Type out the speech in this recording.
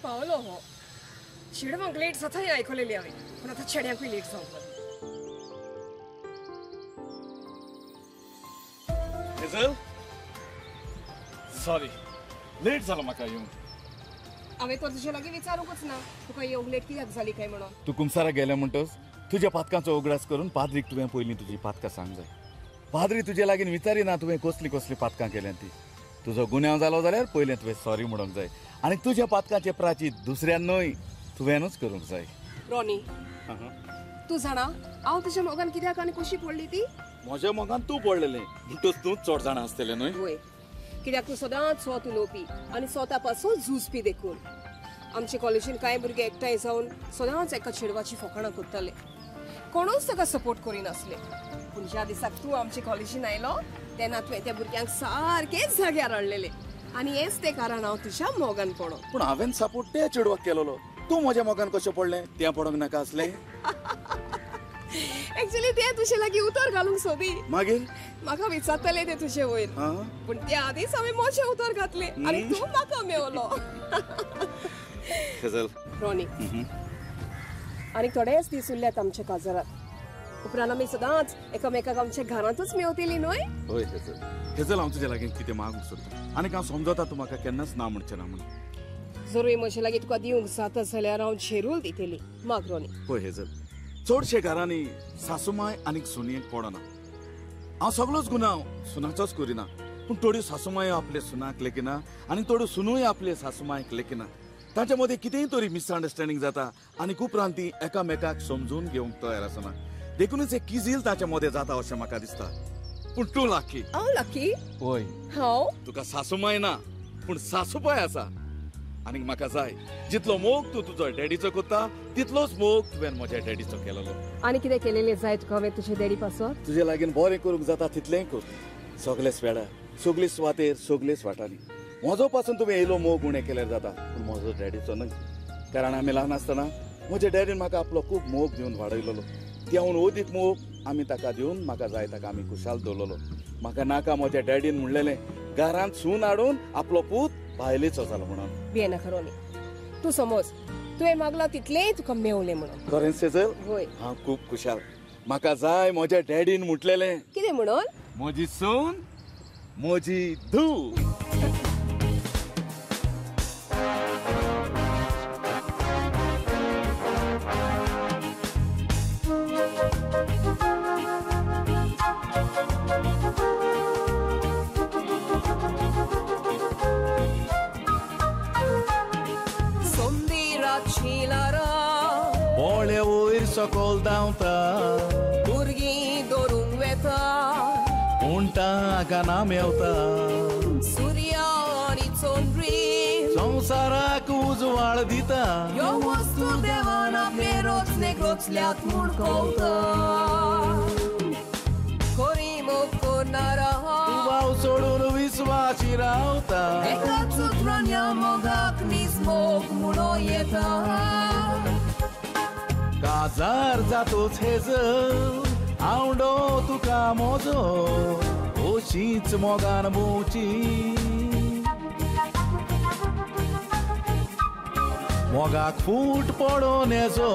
पावलो हो चेडवांक लेट जाता हें आयकलेली हांवें पूण आतां चेड्यांकूय लेट जावंक हेजल सॉरी लेट जाला म्हाका येवंक हांवें तो तुजे लागीं विचारूंकच ना तुका येवंक लेट कित्याक जाली काय म्हणून तू कुमसारा गेल्या म्हणटच तुज्या पातकांचो उगडास करून पाद्रीक तुवें पयलीं तुजी पातकां सांग जाय पाद्री तुजे लागीं विचारिना तुवें कसलीं कसलीं पातकां केल्यां ती तुजो गुन्यांव जालो जाल्यार पयलें तुवें सॉरी म्हणूंक जाय आनी तुज्या पातकांचे प्राची दुसऱ्यांनूय तुवेंनूच करूंक जाय रॉनी तूं जाणा हांव तुज्या मोगान कित्याक आनी कशी पडली ती म्हज्या मोगान तूं पडलेलें म्हणटच तूंच चड जाणां आसतलें न्हय वय कित्याक तूं सदांच स्वत उलोवपी आनी स्वता पासून झुजपी देखून आमचे कॉलेजीन कांय भुरगे एकठांय जावन सदांच एका चेडवाची फकाणां करताले कोणूच ताका सपोर्ट करिनासले पूण ज्या दिसाक तूं आमचे कॉलेजीन आयलो तेन्ना तुवें त्या भुरग्यांक सारकेच जाग्यार हाडलेले आनी हेच ते कारण हांव तुज्या मोगान पडो पूण हांवें सपोर्ट त्या चेडवाक केलोलो तूं म्हज्या मोगान कशें पडलें तें पडोंक नाका आसलें एक्चुअली ते तुजे लागीं उतर घालूंक सोदी मागीर म्हाका विचारतले ते तुजे वयर पूण त्या आदींच हांवें म्हजें उतर घातलें आनी तूं म्हाका मेवलो रॉनी आनी थोडेच दीस उरल्यात आमच्या काजारात उपरांत आमी सदांच एकामेकाक आमच्या घरांतूच मेवतली न्हय होय हेजल हांव तुजे लागीं कितें मागूंक सोदतां आनी हांव समजता तूं म्हाका केन्नाच ना म्हणचें ना म्हणून जरूय म्हजे लागीं तुका दिवंक जाता जाल्यार हांव झेरूल दितली माग रॉनी होय हेजल चडशे घरांनी सासूमाय आनी सुनयेक पडना हांव सगळोच गुन्यांव सुनाचोच करिना पूण थोड्यो सासूमाय आपले सुनाक लेखिना आनी थोड्यो सुनूय आपले सासूमायक लेखिना तांचे मदीं कितेंय तरी मिसअंडरस्टँडींग जाता आनी उपरांत ती एकामेकाक समजून घेवंक तयार आसना देखूनच एक किजील तांचे मदें जाता अशें म्हाका दिसता पूण तूं लाकी हांव लाकी होय हांव तुका सासूमाय ना पूण सासूबाय आसा आनी म्हाका जाय जितलो मोग तूं तुजो डॅडीचो करता तितलोच मोग तुवें म्हज्या डॅडीचो केलेलो आनी कितें केलेलें जाय तुका हांवें तुजे डॅडी पासून तुजे लागीं बरें करूंक जाता तितलेंय कर सगळेच वेळार सगळी सुवातेर सगळेच वाटांनी म्हजो पासून तुवें येयलो मोग उणें केल्यार जाता पूण म्हजो डॅडीचो न्हय कारण आमी ल्हान आसतना म्हज्या डॅडीन म्हाका आपलो खूब मोग दिवन वाडयलोलो त्याहून अदीक मोग आमी ताका दिवन म्हाका जाय ताका आमी खुशाल दवरलोलो म्हाका नाका म्हज्या डॅडीन म्हणलेलें घरांत सून हाडून आपलो पूत भायलेचो जालो म्हणून भियेनाका रॉनी तूं समज तुवें मागला तितलेंय तुका मेवलें म्हणून खरें सेजल होय हांव खूब खुशाल म्हाका जाय म्हज्या डॅडीन म्हटलेलें कितें म्हणून म्हजी सून म्हजी धूव बोळे वयर सकल धांवता भुरगीं धरूंक वेता उंटां काना मेवता सूर्य आनी चंद्री संवसाराक उजवाड दिता ह्यो वस्तू देवान आपले रोचनेक रोचल्यात म्हूण कळटा खरी मोग करनारा भाव सोडून विस्वासी रावता एकाच उतरान ह्या मोगाक निजमोग म्हणो येता काजार जातोच हेजल आवडो तुका मोजो अशीच मोगान मोची मोगाक फूट पडोन येजो